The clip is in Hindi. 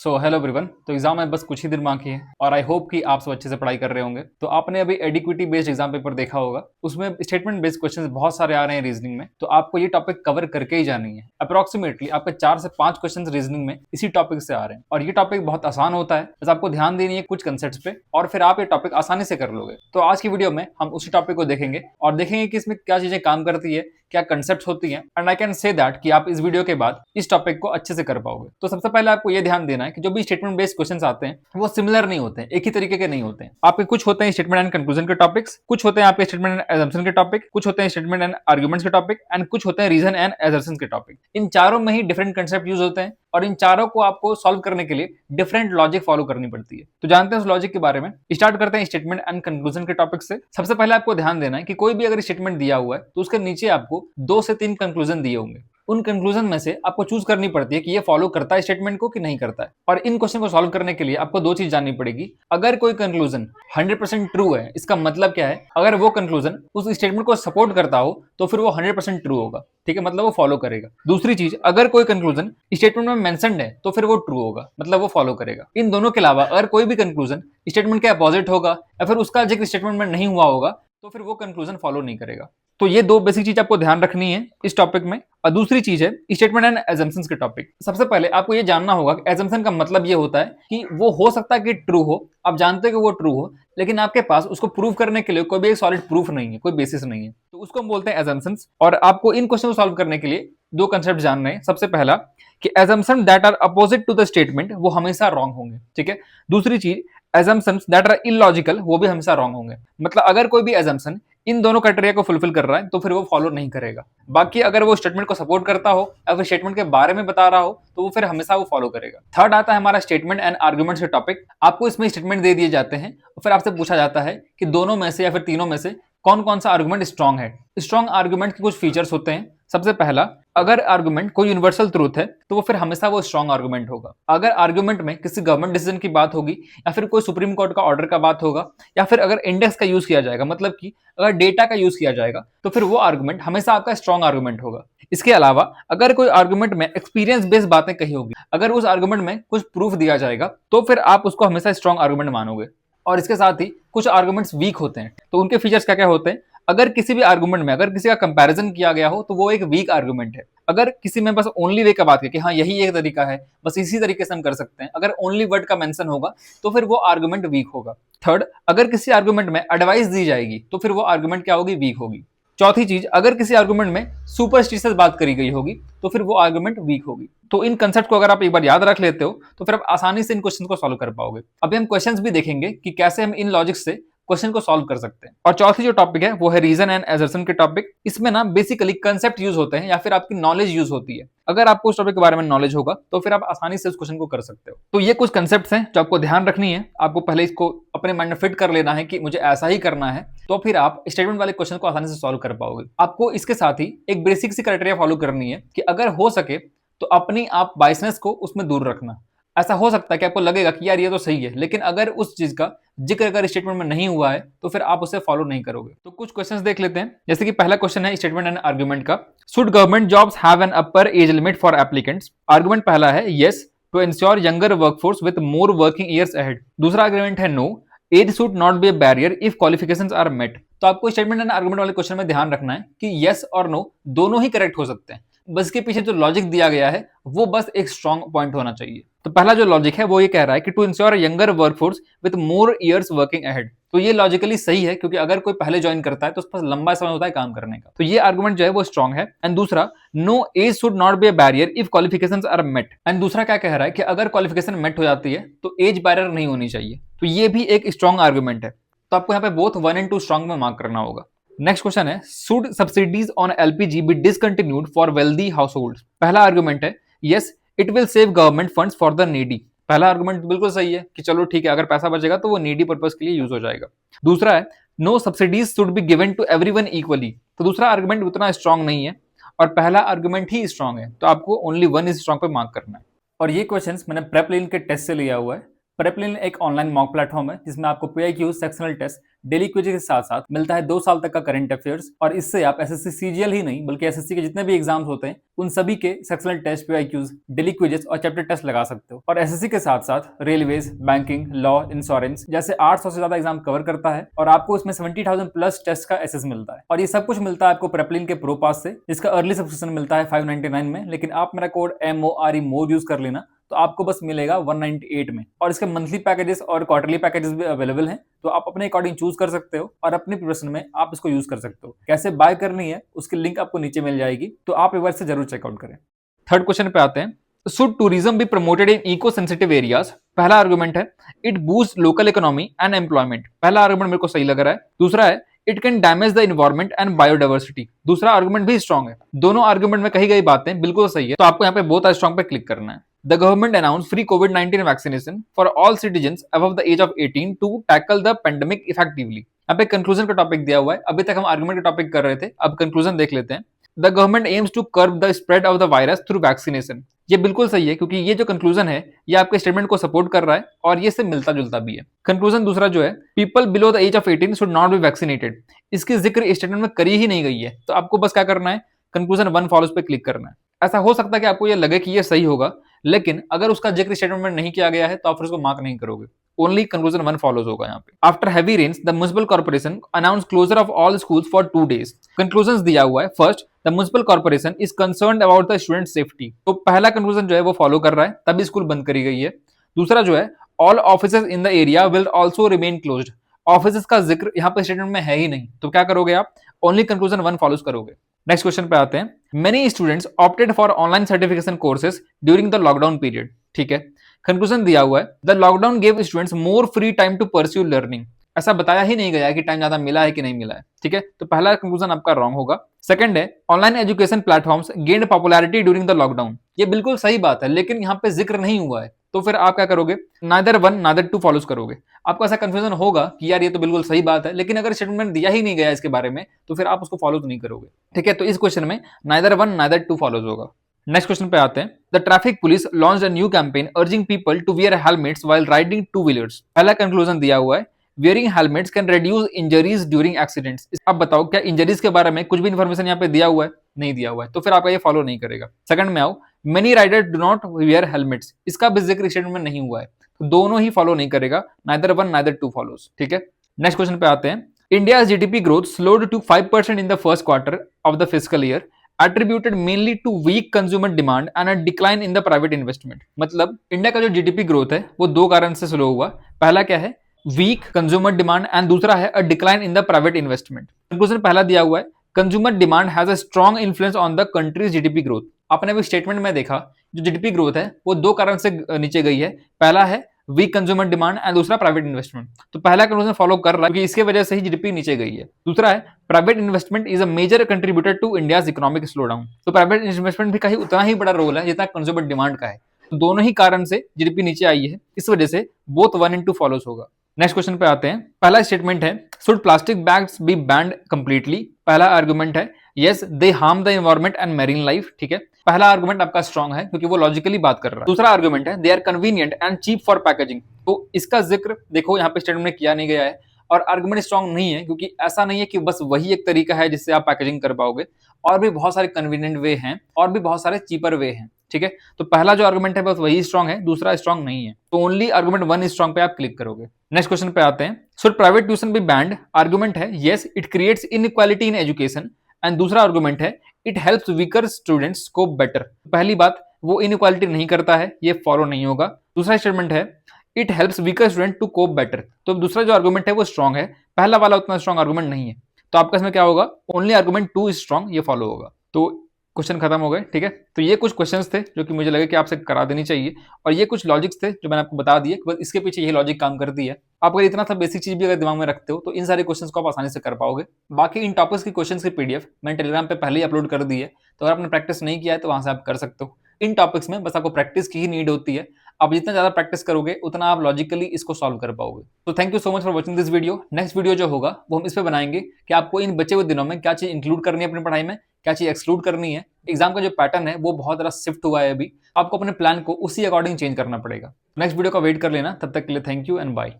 So hello everyone. तो एग्जाम में बस कुछ ही दिन बाकी है और आई होप कि आप सब अच्छे से पढ़ाई कर रहे होंगे। तो आपने अभी एडिक्विटी बेस्ड एग्जाम पेपर देखा होगा, उसमें स्टेटमेंट बेस्ड क्वेश्चंस बहुत सारे आ रहे हैं रीजनिंग में। तो आपको ये टॉपिक कवर करके ही जानी है। अप्रोक्सीमेटली आपके 4 से 5 क्वेश्चंस रीजनिंग में इसी टॉपिक से आ रहे हैं और ये टॉपिक बहुत आसान होता है। बस आपको ध्यान देनी है कुछ कंसेप्ट पे और फिर आप ये टॉपिक आसानी से कर लोगे। तो आज की वीडियो में हम उसी टॉपिक को देखेंगे और देखेंगे कि इसमें क्या चीजें काम करती है, क्या कंसेप्ट होती हैं। And I can say that कि आप इस वीडियो के बाद इस टॉपिक को अच्छे से कर पाओगे। तो सबसे पहले आपको ये ध्यान देना है कि जो भी स्टेटमेंट बेस्ड क्वेश्चंस आते हैं वो सिमिलर नहीं होते हैं, एक ही तरीके के नहीं होते हैं। आपके कुछ होते हैं स्टेटमेंट एंड कंक्लूजन के टॉपिक्स, कुछ होते हैं आपके स्टेटमेंट एंड असम्पशन के टॉपिक, कुछ होते हैं स्टेटमेंट एंड आर्गुमेंट्स के टॉपिक एंड कुछ होते हैं रीजन एंड असर्शन के टॉपिक। इन चारों में ही डिफरेंट कंसेप्ट यूज होते हैं और इन चारों को आपको सॉल्व करने के लिए डिफरेंट लॉजिक फॉलो करनी पड़ती है। तो जानते हैं उस लॉजिक के बारे में। स्टार्ट करते हैं स्टेटमेंट एंड कंक्लूजन के टॉपिक से। सबसे पहले आपको ध्यान देना है कि कोई भी अगर स्टेटमेंट दिया हुआ है तो उसके नीचे आपको 2 से 3 कंक्लूजन दिए होंगे। उन कंक्लूजन में से आपको चूज करनी पड़ती है कि ये फॉलो करता है स्टेटमेंट को कि नहीं करता है। और इन क्वेश्चन को सॉल्व करने के लिए आपको 2 चीज जाननी पड़ेगी। अगर कोई कंक्लूजन 100% ट्रू है, इसका मतलब क्या है, अगर वो कंक्लूजन उस स्टेटमेंट को सपोर्ट करता हो तो फिर वो 100% ट्रू होगा, ठीक है, मतलब वो फॉलो करेगा। दूसरी चीज, अगर कोई कंक्लूजन स्टेटमेंट में मेंशन्ड है तो फिर वो ट्रू होगा, मतलब वो फॉलो करेगा। इन दोनों के अलावा अगर कोई भी कंक्लूजन स्टेटमेंट के अपोजिट होगा या फिर उसका जिक्र स्टेटमेंट में नहीं हुआ होगा तो फिर वो कंक्लूजन फॉलो नहीं करेगा। तो ये 2 बेसिक चीज आपको ध्यान रखनी है इस टॉपिक में। और दूसरी चीज है स्टेटमेंट एंड असम्पशंस के टॉपिक। सबसे पहले आपको ये जानना होगा कि असम्पशन का मतलब ये होता है कि वो हो सकता है कि ट्रू हो, आप जानते हो कि वो ट्रू हो, लेकिन आपके पास उसको प्रूव करने के लिए कोई भी एक सॉलिड प्रूफ नहीं है, कोई बेसिस नहीं है, तो उसको हम बोलते हैं असम्पशंस। और आपको इन क्वेश्चन को सॉल्व करने के लिए 2 कंसेप्ट जानने हैं। सबसे पहला कि assumption that are opposite to the statement वो हमेशा रॉन्ग होंगे, ठीक है। दूसरी चीज, assumptions that are illogical वो भी हमेशा रॉन्ग होंगे। मतलब अगर कोई भी assumption इन दोनों क्राइटेरिया को फुलफिल कर रहा है तो फिर वो फॉलो नहीं करेगा। बाकी अगर वो स्टेटमेंट को सपोर्ट करता हो या फिर स्टेटमेंट के बारे में बता रहा हो तो वो फिर हमेशा वो फॉलो करेगा। थर्ड आता है हमारा स्टेटमेंट एंड आर्गुमेंट्स के टॉपिक। आपको इसमें स्टेटमेंट दे दिए जाते हैं और फिर आपसे पूछा जाता है कि दोनों में से या फिर तीनों में से कौन कौन सा आर्गुमेंट स्ट्रांग है। स्ट्रांग आर्गुमेंट के कुछ फीचर्स होते हैं। सबसे पहला, अगर आर्गुमेंट कोई यूनिवर्सल ट्रूथ है तो वो फिर हमेशा वो स्ट्रांग आर्गुमेंट होगा। अगर आर्गुमेंट में किसी गवर्नमेंट डिसीजन की बात होगी या फिर कोई सुप्रीम कोर्ट का ऑर्डर का बात होगा या फिर अगर इंडेक्स का यूज किया जाएगा, मतलब कि अगर डेटा का यूज किया जाएगा तो फिर वो आर्गुमेंट हमेशा आपका स्ट्रांग आर्गुमेंट होगा। इसके अलावा अगर कोई आर्गुमेंट में एक्सपीरियंस बेस्ड बातें कही होगी, अगर उस आर्गुमेंट में कुछ प्रूफ दिया जाएगा तो फिर आप उसको हमेशा स्ट्रांग आर्गुमेंट मानोगे। और इसके साथ ही कुछ आर्गुमेंट्स वीक होते हैं, तो उनके फीचर्स क्या क्या होते हैं। अगर किसी भी आर्गुमेंट में अगर किसी का कंपैरिजन किया गया हो तो वो एक वीक आर्गुमेंट है। अगर किसी में बस ओनली वे का बात है कि हाँ यही एक तरीका है, बस इसी तरीके से हम कर सकते हैं, अगर ओनली वर्ड का मेंशन होगा तो फिर वो आर्गुमेंट वीक होगा। थर्ड, अगर किसी आर्गुमेंट में एडवाइस दी जाएगी तो फिर वो आर्गुमेंट क्या होगी, वीक होगी। चौथी चीज, अगर किसी आर्गुमेंट में सुपरस्टिशियस बात करी गई होगी तो फिर वो आर्गुमेंट वीक होगी। तो इन कंसेप्ट को अगर आप एक बार याद रख लेते हो तो फिर आप आसानी से इन क्वेश्चन को सॉल्व कर पाओगे। अभी हम क्वेश्चंस भी देखेंगे कि कैसे हम इन लॉजिक से क्वेश्चन को सॉल्व कर सकते हैं। और चौथी जो टॉपिक है वो है रीजन एंड असर्शन के टॉपिक। इसमें ना बेसिकली कंसेप्ट यूज होते हैं या फिर आपकी नॉलेज यूज होती है। अगर आपको उस टॉपिक के बारे में नॉलेज होगा तो फिर आप आसानी से उस क्वेश्चन को कर सकते हो। तो ये कुछ कंसेप्ट्स हैं जो आपको ध्यान रखनी है। आपको पहले इसको अपने माइंड में फिट कर लेना है कि मुझे ऐसा ही करना है, तो फिर आप स्टेटमेंट वाले क्वेश्चन को आसानी से सॉल्व कर पाओगे। आपको इसके साथ ही एक बेसिक सी क्राइटेरिया फॉलो करनी है कि अगर हो सके तो अपनी आप बायसनेस को उसमें दूर रखना। ऐसा हो सकता है कि आपको लगेगा कि यार ये तो सही है, लेकिन अगर उस चीज का जिक्र अगर स्टेटमेंट में नहीं हुआ है तो फिर आप उसे फॉलो नहीं करोगे। तो कुछ क्वेश्चंस देख लेते हैं। जैसे कि पहला क्वेश्चन है स्टेटमेंट एंड आर्गुमेंट का। Should government jobs have an upper age limit for applicants? Argument पहला है yes, to ensure younger workforce with more working years ahead. दूसरा आर्गुमेंट है no, age should not be a barrier if qualifications are met. तो आपको स्टेटमेंट एंड आर्गुमेंट वाले क्वेश्चन में ध्यान रखना है कि यस और नो दोनों ही करेक्ट हो सकते हैं, बस इसके पीछे जो लॉजिक दिया गया है वो बस एक स्ट्रॉन्ग पॉइंट होना चाहिए। तो पहला जो लॉजिक है वो ये कह रहा है कि to ensure younger workforce with more years working ahead. तो ये लॉजिकली सही है क्योंकि अगर कोई पहले ज्वाइन करता है तो उसके पास लंबा समय होता है काम करने का, तो ये आर्गुमेंट जो है वो स्ट्रॉन्ग है। एंड दूसरा, no age should not be a barrier if qualifications are met. And दूसरा क्या कह रहा है कि अगर क्वालिफिकेशन मेट हो जाती है तो एज बैरियर नहीं होनी चाहिए, तो ये भी एक स्ट्रॉन्ग आर्गुमेंट है। तो आपको यहाँ पे बोथ 1 और 2 स्ट्रॉन्ग में मार्क करना होगा। नेक्स्ट क्वेश्चन है should subsidies on LPG be discontinued for wealthy households? पहला आर्गुमेंट है yes, it will save government funds for the needy. पहला आर्गुमेंट बिल्कुल सही है कि चलो ठीक है, अगर पैसा बचेगा तो वो नीडी पर्पस के लिए यूज हो जाएगा। दूसरा है no subsidies should be given to everyone equally. तो दूसरा आर्गुमेंट उतना स्ट्रांग नहीं है और पहला आर्गुमेंट ही स्ट्रांग है, तो आपको ओनली 1 इज स्ट्रांग पे मार्क करना है। और ये क्वेश्चंस मैंने प्रेप लाइन के टेस्ट से लिया हुआ है। प्रेपलिन एक ऑनलाइन मॉक प्लेटफॉर्म है जिसमें आपको PIQ, sectional test, daily quiz के साथ साथ मिलता है 2 साल तक का करंट अफेयर्स, और इससे आप एसएससी सीजीएल ही नहीं बल्कि एसएससी के जितने भी एग्जाम्स होते हैं उन सभी के सेक्शनल टेस्ट, पीआईक्यूज, डेली क्विजेस और चैप्टर टेस्ट लगा सकते हो। और एसएससी के साथ साथ रेलवेज, बैंकिंग, लॉ, इंश्योरेंस जैसे 800 से ज्यादा एग्जाम कवर करता है और आपको इसमें 70,000 प्लस टेस्ट का एसेस मिलता है। और ये सब कुछ मिलता है आपको प्रेपलिन के प्रो पास से, जिसका अर्ली सब्सक्रिप्शन मिलता है 599 में, लेकिन आप मेरा कोड MORE मोर यूज कर लेना तो आपको बस मिलेगा 198 में। और इसके मंथली पैकेजेस और क्वार्टरली पैकेजेस भी अवेलेबल हैं, तो आप अपने अकॉर्डिंग चूज कर सकते हो और अपनी प्रिपरेशन में आप इसको यूज कर सकते हो। कैसे बाय करनी है उसकी लिंक आपको नीचे मिल जाएगी, तो आप एक बार से जरूर चेकआउट करें। थर्ड क्वेश्चन पे आते हैं, should tourism be promoted in eco sensitive areas? पहला आर्गुमेंट है it boost local economy and employment. पहला आर्गुमेंट मेरे को सही लग रहा है। दूसरा है it can damage the environment and biodiversity. दूसरा आर्गुमेंट भी स्ट्रॉन्ग है। दोनों आर्गुमेंट में कही गई बातें बिल्कुल सही है, तो आपको यहाँ पे बोथ आर स्ट्रॉन्ग पे क्लिक करना है। The government announced free COVID-19 vaccination for all citizens above the age of 18 to tackle the pandemic effectively. यहाँ पे कंक्लूजन का टॉपिक दिया हुआ है। अभी तक हम आर्गुमेंट का टॉपिक कर रहे थे, अब कंक्लूजन देख लेते हैं। The government aims to curb the spread of the virus through vaccination. ये बिल्कुल सही है क्योंकि ये जो कंक्लूजन है ये आपके स्टेटमेंट को सपोर्ट कर रहा है और ये से मिलता जुलता भी है। कंक्लूजन दूसरा जो है people below the age of 18 should not be vaccinated, इसकी जिक्र स्टेटमेंट में करी ही नहीं गई है, तो आपको बस क्या करना है, कंक्लूजन 1 फॉलोज पे क्लिक करना है। ऐसा हो सकता है कि आपको ये लगे कि ये सही होगा, लेकिन अगर उसका जिक्र स्टेटमेंट में नहीं किया गया है तो आप उसको मार्क नहीं करोगे, ओनली कंक्लूजन 1 फॉलोज होगा यहाँ पे। After heavy rains the municipal corporation announce closure of all schools for 2 days। Conclusion दिया हुआ है, first the municipal corporation is concerned about the student safety, तो पहला कंक्लूजन जो है वो फॉलो कर रहा है, तभी स्कूल बंद करी गई है। दूसरा जो है all offices in the area will also remain closed, offices का जिक्र यहाँ पे स्टेटमेंट में है ही नहीं, तो क्या करोगे आप, ओनली कंक्लूजन 1 फॉलोज करोगे। नेक्स्ट क्वेश्चन पे आते हैं, many students opted for online certification courses during the lockdown period. ठीक है, कंक्लूजन दिया हुआ है the lockdown gave students more free time to pursue learning. ऐसा बताया ही नहीं गया कि टाइम ज्यादा मिला है कि नहीं मिला है। ठीक है, तो पहला कंक्लूजन आपका रॉन्ग होगा। सेकंड है online education platforms gained popularity during the lockdown. ये बिल्कुल सही बात है, लेकिन यहाँ पे जिक्र नहीं हुआ है, तो फिर आप क्या करोगे, नाइदर 1 नाइदर 2 फॉलोज करोगे। आपको ऐसा कंफ्यूजन होगा कि यार ये तो बिल्कुल सही बात है, लेकिन अगर स्टेटमेंट दिया ही नहीं गया इसके बारे में तो फिर आप उसको फॉलो तो नहीं करोगे। ठीक है, तो इस क्वेश्चन में नाइदर 1 नाइदर 2 फॉलोज होगा। नेक्स्ट क्वेश्चन पे आते हैं, the traffic police launched a new campaign urging people to wear helmets while riding 2 wheelers. पहला कंक्लूजन दिया हुआ है wearing helmets can reduce injuries during accidents। अब बताओ क्या इंजरीज के बारे में कुछ भी इंफॉर्मेशन यहाँ पे दिया हुआ है, नहीं दिया हुआ है, तो फिर आपका ये फॉलो नहीं करेगा। सेकंड में आओ, many riders do not wear helmets, इसका भी जिक्र स्टेटमेंट में नहीं हुआ है, तो दोनों ही फॉलो नहीं करेगा, neither 1 neither 2 follows। ठीक है, नेक्स्ट क्वेश्चन पे आते हैं, India's GDP growth slowed to 5% in the first quarter of the fiscal year attributed mainly to weak consumer demand and a decline in the private investment। मतलब इंडिया का जो जीडीपी ग्रोथ है वो 2 कारण से स्लो हुआ। पहला क्या है, वीक कंज्यूमर डिमांड, एंड दूसरा है a decline in the private investment. Conclusion पहला दिया हुआ है, consumer demand has a strong influence on the countries GDP growth. आपने अभी स्टेटमेंट में देखा जो जीडीपी ग्रोथ है वो 2 कारण से नीचे गई है, पहला है वीक कंज्यूमर डिमांड एंड दूसरा प्राइवेट इन्वेस्टमेंट। तो पहला कंक्लूजन फॉलो कर रहा है क्योंकि इसके वजह से ही जीडीपी नीचे गई है। दूसरा है private investment is a major contributor to India's economic slowdown, तो प्राइवेट इन्वेस्टमेंट भी कहीं उतना ही बड़ा रोल है जितना कंज्यूमर डिमांड का है। तो दोनों ही कारण से जीडीपी नीचे आई है, इस वजह से बोथ 1 and 2 फॉलोज होगा। नेक्स्ट क्वेश्चन पे आते हैं, पहला स्टेटमेंट है should plastic bags be banned completely. पहला आर्गुमेंट है yes they harm the environment and marine life. ठीक है, पहला आर्गुमेंट आपका स्ट्रॉन्ग है क्योंकि वो लॉजिकली बात कर रहा है। दूसरा आर्गुमेंट है they are convenient and cheap for packaging, तो इसका जिक्र देखो यहाँ पे स्टेटमेंट में किया नहीं गया है और आर्गुमेंट स्ट्रॉन्ग नहीं है क्योंकि ऐसा नहीं है कि बस वही एक तरीका है जिससे आप पैकेजिंग कर पाओगे, और भी बहुत सारे कन्वीनियंट वे हैं और भी बहुत सारे चीपर वे हैं। ठीक है, तो पहला जो आर्गुमेंट है बस वही स्ट्रॉन्ग है, दूसरा स्ट्रॉन्ग नहीं है, तो ओनली आर्गुमेंट 1 स्ट्रॉन्ग पे आप क्लिक करोगे। नेक्स्ट क्वेश्चन पे आते हैं, should private tuition be banned. Argument है yes it creates inequality in education, and दूसरा आर्गुमेंट है it helps weaker students cope better. पहली बात वो इनइक्वालिटी नहीं करता है, ये फॉलो नहीं होगा। दूसरा स्टेटमेंट है it helps weaker student to cope better, तो दूसरा जो आर्गुमेंट है वो स्ट्रॉन्ग है, पहला वाला उतना स्ट्रॉन्ग आर्गुमेंट नहीं है, तो आपका इसमें क्या होगा, ओनली आर्गुमेंट 2 स्ट्रॉन्ग, ये फॉलो होगा। तो क्वेश्चन खत्म हो गए। ठीक है, तो ये कुछ क्वेश्चंस थे जो कि मुझे लगे कि आपसे करा देनी चाहिए, और ये कुछ लॉजिक्स थे जो मैंने आपको बता दिए, बस इसके पीछे ये लॉजिक काम करती है। आप अगर इतना सा बेसिक चीज भी अगर दिमाग में रखते हो तो इन सारे क्वेश्चंस को आप आसानी से कर पाओगे। बाकी इन टॉपिक्स की क्वेश्चंस की पीडीएफ मैंने टेलीग्राम पे पहले ही अपलोड कर दी है, तो अगर आपने प्रैक्टिस नहीं किया है तो वहां से आप कर सकते हो। इन टॉपिक्स में बस आपको प्रैक्टिस की ही नीड होती है, आप जितना ज्यादा प्रैक्टिस करोगे उतना आप लॉजिकली इसको सॉल्व कर पाओगे। तो thank you so much for watching this video. Next video जो होगा वो हम इस पे बनाएंगे कि आपको इन बचे हुए दिनों में क्या चीज इंक्लूड करनी है अपनी पढ़ाई में, क्या चीज एक्सक्लूड करनी है। एग्जाम का जो पैटर्न है वो बहुत ज्यादा शिफ्ट हुआ है अभी, आपको अपने प्लान को उसी अकॉर्डिंग चेंज करना पड़ेगा। नेक्स्ट वीडियो का वेट कर लेना, तब तक के लिए थैंक यू एंड बाय।